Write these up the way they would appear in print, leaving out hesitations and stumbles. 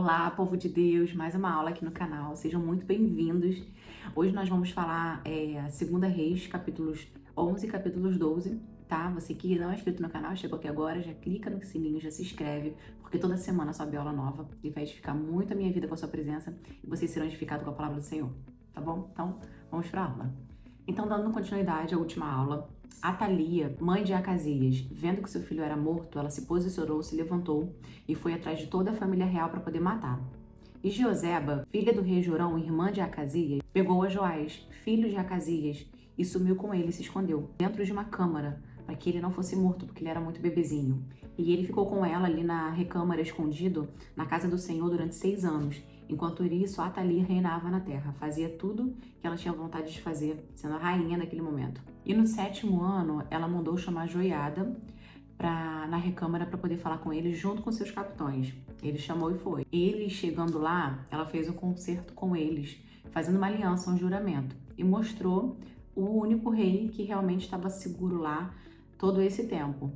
Olá, povo de Deus, mais uma aula aqui no canal, sejam muito bem-vindos. Hoje nós vamos falar a 2 Reis, capítulos 11 e capítulos 12, tá? Você que não é inscrito no canal, chegou aqui agora, já clica no sininho, já se inscreve, porque toda semana sobe aula nova e vai edificar muito a minha vida com a sua presença e vocês serão edificados com a palavra do Senhor, tá bom? Então, vamos para a aula. Então, dando continuidade à última aula, Atalia, mãe de Acasias, vendo que seu filho era morto, ela se posicionou, se levantou e foi atrás de toda a família real para poder matá-lo. E Jeoseba, filha do rei Jorão, irmã de Acasias, pegou a Joás, filho de Acasias, e sumiu com ele e se escondeu dentro de uma câmara, para que ele não fosse morto, porque ele era muito bebezinho. E ele ficou com ela ali na recâmara, escondido, na casa do Senhor durante 6 anos. Enquanto isso, Atalia reinava na terra, fazia tudo que ela tinha vontade de fazer, sendo a rainha naquele momento. E no 7º ano, ela mandou chamar Joiada na recâmara para poder falar com ele junto com seus capitães. Ele chamou e foi. Ele, chegando lá, ela fez um concerto com eles, fazendo uma aliança, um juramento, e mostrou o único rei que realmente estava seguro lá todo esse tempo.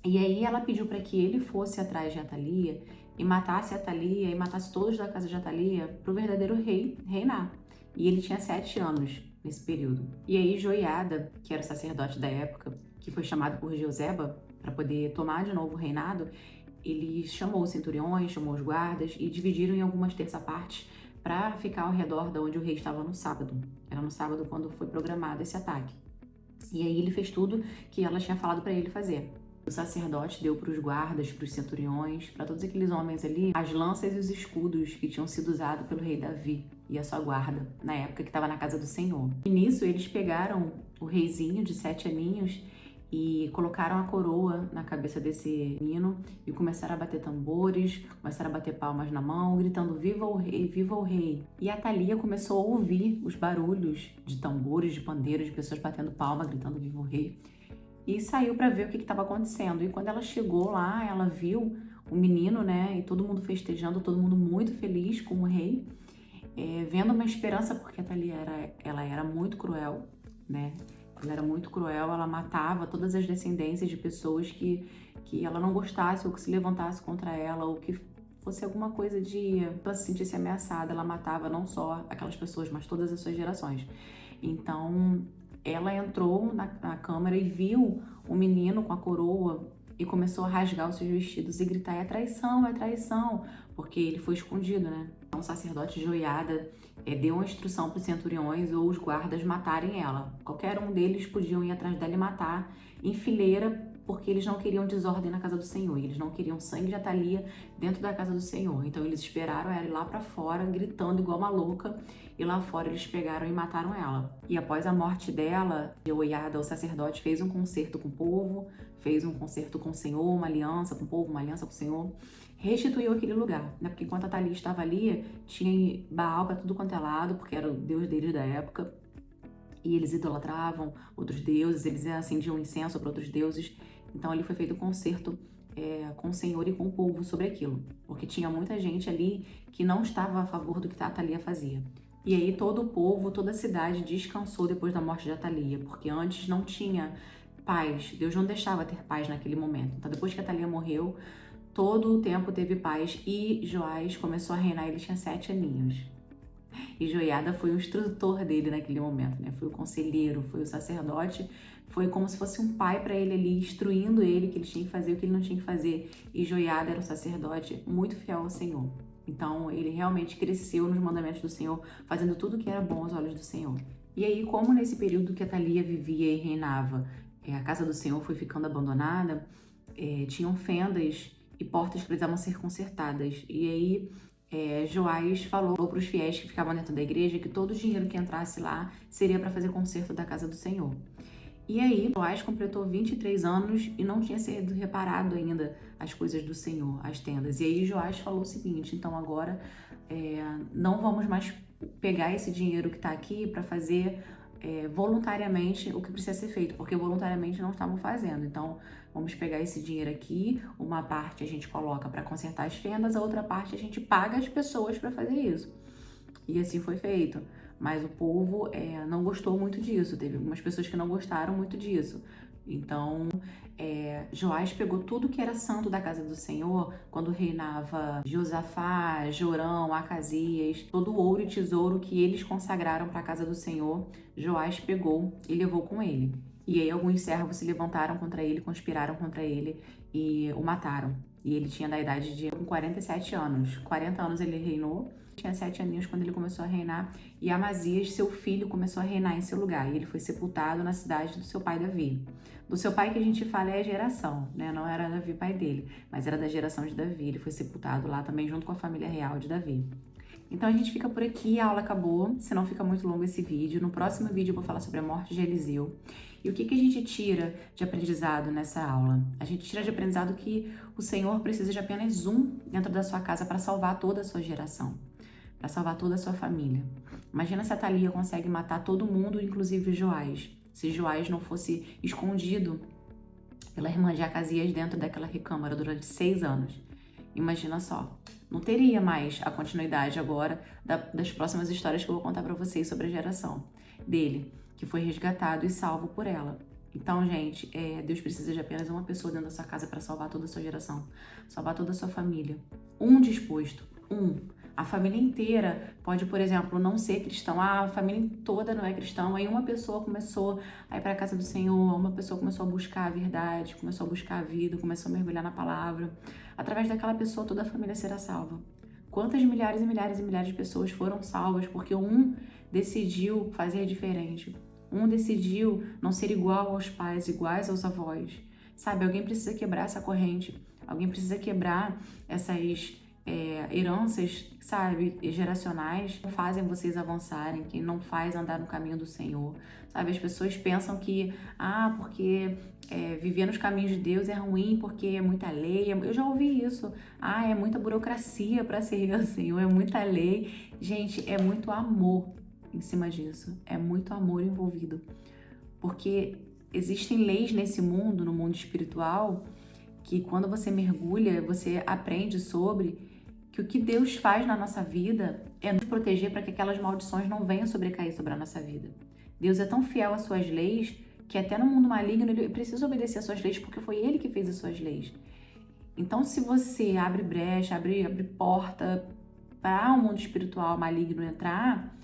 E aí ela pediu para que ele fosse atrás de Atalia e matasse Atalia e matasse todos da casa de Atalia para o verdadeiro rei reinar. E ele tinha 7 anos nesse período. E aí Joiada, que era o sacerdote da época, que foi chamado por Jeoseba para poder tomar de novo o reinado, ele chamou os centuriões, chamou os guardas e dividiram em algumas terça-partes para ficar ao redor de onde o rei estava no sábado. Era no sábado quando foi programado esse ataque. E aí ele fez tudo que ela tinha falado para ele fazer. O sacerdote deu para os guardas, para os centuriões, para todos aqueles homens ali, as lanças e os escudos que tinham sido usados pelo rei Davi e a sua guarda, na época que estava na casa do Senhor. E nisso eles pegaram o reizinho de 7 aninhos e colocaram a coroa na cabeça desse menino e começaram a bater tambores, começaram a bater palmas na mão, gritando viva o rei, viva o rei. E a Atalia começou a ouvir os barulhos de tambores, de pandeiros, de pessoas batendo palma, gritando viva o rei. E saiu para ver o que estava acontecendo. E quando ela chegou lá, ela viu o menino, né? E todo mundo festejando, todo mundo muito feliz com o rei, vendo uma esperança, porque a Atalia ela era muito cruel, né? Ela era muito cruel, ela matava todas as descendências de pessoas que ela não gostasse ou que se levantasse contra ela ou que fosse alguma coisa de ela se sentisse ameaçada. Ela matava não só aquelas pessoas, mas todas as suas gerações. Então ela entrou na câmara e viu o menino com a coroa e começou a rasgar os seus vestidos e gritar: é traição, porque ele foi escondido, né? Então o sacerdote Joiada deu uma instrução para os centuriões ou os guardas matarem ela. Qualquer um deles podiam ir atrás dela e matar em fileira, porque eles não queriam desordem na casa do Senhor, eles não queriam sangue de Atalia dentro da casa do Senhor. Então eles esperaram ela ir lá para fora, gritando igual uma louca, e lá fora eles pegaram e mataram ela. E após a morte dela, Joiada, o sacerdote, fez um concerto com o povo, fez um concerto com o Senhor, uma aliança com o povo, uma aliança com o Senhor, restituiu aquele lugar, né? Porque enquanto Atalia estava ali, tinha Baal para tudo quanto é lado, porque era o deus deles da época, e eles idolatravam outros deuses, eles acendiam incenso para outros deuses. Então ali foi feito um concerto com o Senhor e com o povo sobre aquilo, porque tinha muita gente ali que não estava a favor do que a Atalia fazia. E aí todo o povo, toda a cidade descansou depois da morte de Atalia, porque antes não tinha paz, Deus não deixava ter paz naquele momento. Então depois que Atalia morreu, todo o tempo teve paz e Joás começou a reinar, ele tinha 7 aninhos. E Joiada foi o instrutor dele naquele momento, né? Foi o conselheiro, foi o sacerdote, foi como se fosse um pai para ele ali, instruindo ele que ele tinha que fazer o que ele não tinha que fazer. E Joiada era um sacerdote muito fiel ao Senhor. Então ele realmente cresceu nos mandamentos do Senhor, fazendo tudo que era bom aos olhos do Senhor. E aí, como nesse período que Atalia vivia e reinava, a casa do Senhor foi ficando abandonada, tinham fendas e portas que precisavam ser consertadas. E aí Joás falou para os fiéis que ficavam dentro da igreja que todo o dinheiro que entrasse lá seria para fazer conserto da casa do Senhor. E aí Joás completou 23 anos e não tinha sido reparado ainda as coisas do Senhor, as tendas. E aí Joás falou o seguinte: então agora não vamos mais pegar esse dinheiro que está aqui para fazer voluntariamente o que precisa ser feito, porque voluntariamente não estavam fazendo. Então vamos pegar esse dinheiro aqui, uma parte a gente coloca para consertar as fendas, a outra parte a gente paga as pessoas para fazer isso. E assim foi feito. Mas o povo não gostou muito disso, teve algumas pessoas que não gostaram muito disso. Então, Joás pegou tudo que era santo da casa do Senhor, quando reinava Josafá, Jorão, Acasias, todo o ouro e tesouro que eles consagraram para a casa do Senhor, Joás pegou e levou com ele. E aí alguns servos se levantaram contra ele, conspiraram contra ele e o mataram. E ele tinha da idade de 47 anos. 40 anos ele reinou, tinha 7 aninhos quando ele começou a reinar, e Amazias, seu filho, começou a reinar em seu lugar. E ele foi sepultado na cidade do seu pai Davi. Do seu pai que a gente fala é a geração, né? Não era Davi pai dele, mas era da geração de Davi. Ele foi sepultado lá também junto com a família real de Davi. Então a gente fica por aqui, a aula acabou, senão fica muito longo esse vídeo. No próximo vídeo eu vou falar sobre a morte de Eliseu. E o que a gente tira de aprendizado nessa aula? A gente tira de aprendizado que o Senhor precisa de apenas um dentro da sua casa para salvar toda a sua geração, para salvar toda a sua família. Imagina se a Thalia consegue matar todo mundo, inclusive Joás. Se Joás não fosse escondido pela irmã de Acasias dentro daquela recâmara durante 6 anos. Imagina só, não teria mais a continuidade agora das próximas histórias que eu vou contar para vocês sobre a geração dele, que foi resgatado e salvo por ela. Então, gente, Deus precisa de apenas uma pessoa dentro da sua casa para salvar toda a sua geração, salvar toda a sua família. Um disposto, um. A família inteira pode, por exemplo, não ser cristão. A família toda não é cristã. Aí uma pessoa começou a ir para a casa do Senhor, uma pessoa começou a buscar a verdade, começou a buscar a vida, começou a mergulhar na palavra. Através daquela pessoa, toda a família será salva. Quantas milhares e milhares e milhares de pessoas foram salvas porque um decidiu fazer diferente. Um decidiu não ser igual aos pais, iguais aos avós. Sabe, alguém precisa quebrar essa corrente. Alguém precisa quebrar essas heranças, sabe, geracionais, que fazem vocês avançarem, que não faz andar no caminho do Senhor, sabe? As pessoas pensam que, porque viver nos caminhos de Deus é ruim, porque é muita lei. Eu já ouvi isso. É muita burocracia para servir ao Senhor, é muita lei. Gente, é muito amor em cima disso, é muito amor envolvido, porque existem leis nesse mundo, no mundo espiritual, que quando você mergulha, você aprende sobre que o que Deus faz na nossa vida é nos proteger para que aquelas maldições não venham sobrecair sobre a nossa vida. Deus é tão fiel às suas leis que até no mundo maligno ele precisa obedecer às suas leis porque foi ele que fez as suas leis. Então, se você abre brecha, abre porta para o mundo espiritual maligno entrar,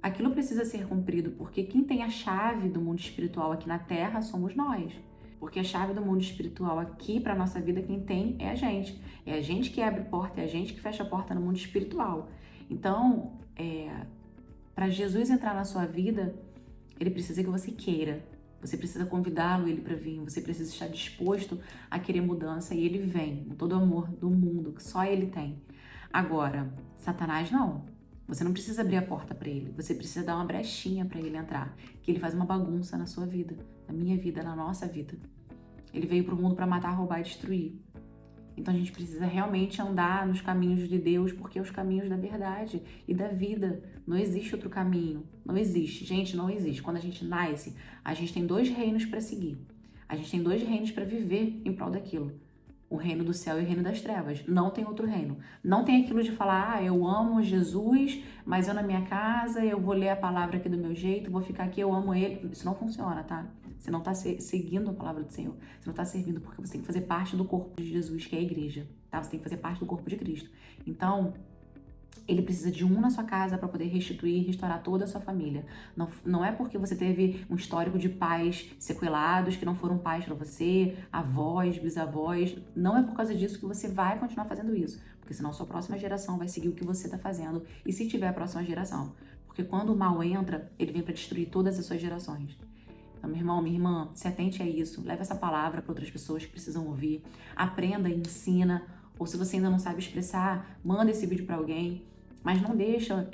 aquilo precisa ser cumprido, porque quem tem a chave do mundo espiritual aqui na Terra somos nós. Porque a chave do mundo espiritual aqui para nossa vida, quem tem é a gente. É a gente que abre porta, é a gente que fecha a porta no mundo espiritual. Então, para Jesus entrar na sua vida, ele precisa que você queira. Você precisa convidá-lo ele para vir. Você precisa estar disposto a querer mudança e ele vem com todo o amor do mundo que só ele tem. Agora, Satanás não. Você não precisa abrir a porta para ele, você precisa dar uma brechinha para ele entrar, que ele faz uma bagunça na sua vida, na minha vida, na nossa vida. Ele veio para o mundo para matar, roubar e destruir. Então a gente precisa realmente andar nos caminhos de Deus, porque é os caminhos da verdade e da vida. Não existe outro caminho, não existe. Gente, não existe. Quando a gente nasce, a gente tem 2 reinos para seguir. A gente tem 2 reinos para viver em prol daquilo. O reino do céu e o reino das trevas. Não tem outro reino. Não tem aquilo de falar, eu amo Jesus, mas eu na minha casa, eu vou ler a palavra aqui do meu jeito, vou ficar aqui, eu amo ele. Isso não funciona, tá? Você não tá seguindo a palavra do Senhor. Você não tá servindo, porque você tem que fazer parte do corpo de Jesus, que é a igreja, tá? Você tem que fazer parte do corpo de Cristo. Então, ele precisa de um na sua casa para poder restituir e restaurar toda a sua família. Não é porque você teve um histórico de pais sequelados, que não foram pais para você, avós, bisavós. Não é por causa disso que você vai continuar fazendo isso. Porque senão a sua próxima geração vai seguir o que você está fazendo. E se tiver a próxima geração. Porque quando o mal entra, ele vem para destruir todas as suas gerações. Então, meu irmão, minha irmã, se atente a isso. Leve essa palavra para outras pessoas que precisam ouvir. Aprenda e ensina. Ou se você ainda não sabe expressar, manda esse vídeo para alguém. Mas não deixa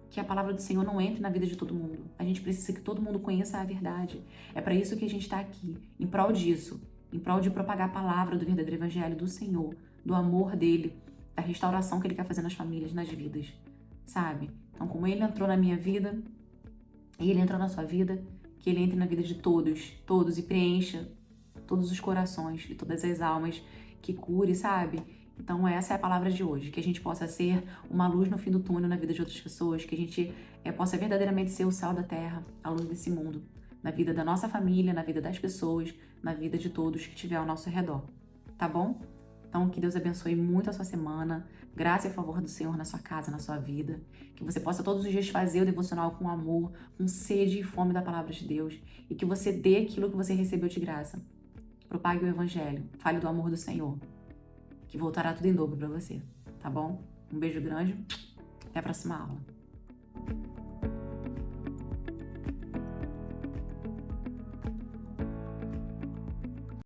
que a palavra do Senhor não entre na vida de todo mundo. A gente precisa que todo mundo conheça a verdade. É para isso que a gente está aqui, em prol disso. Em prol de propagar a palavra do verdadeiro evangelho do Senhor, do amor dele, da restauração que ele quer fazer nas famílias, nas vidas, sabe? Então, como ele entrou na minha vida, e ele entrou na sua vida, que ele entre na vida de todos, e preencha todos os corações e todas as almas, que cure, sabe? Então essa é a palavra de hoje, que a gente possa ser uma luz no fim do túnel na vida de outras pessoas, que a gente possa verdadeiramente ser o sal da terra, a luz desse mundo, na vida da nossa família, na vida das pessoas, na vida de todos que estiver ao nosso redor, tá bom? Então, que Deus abençoe muito a sua semana, graça e favor do Senhor na sua casa, na sua vida, que você possa todos os dias fazer o devocional com amor, com sede e fome da palavra de Deus, e que você dê aquilo que você recebeu de graça. Propague o Evangelho, fale do amor do Senhor, que voltará tudo em dobro para você, tá bom? Um beijo grande, até a próxima aula.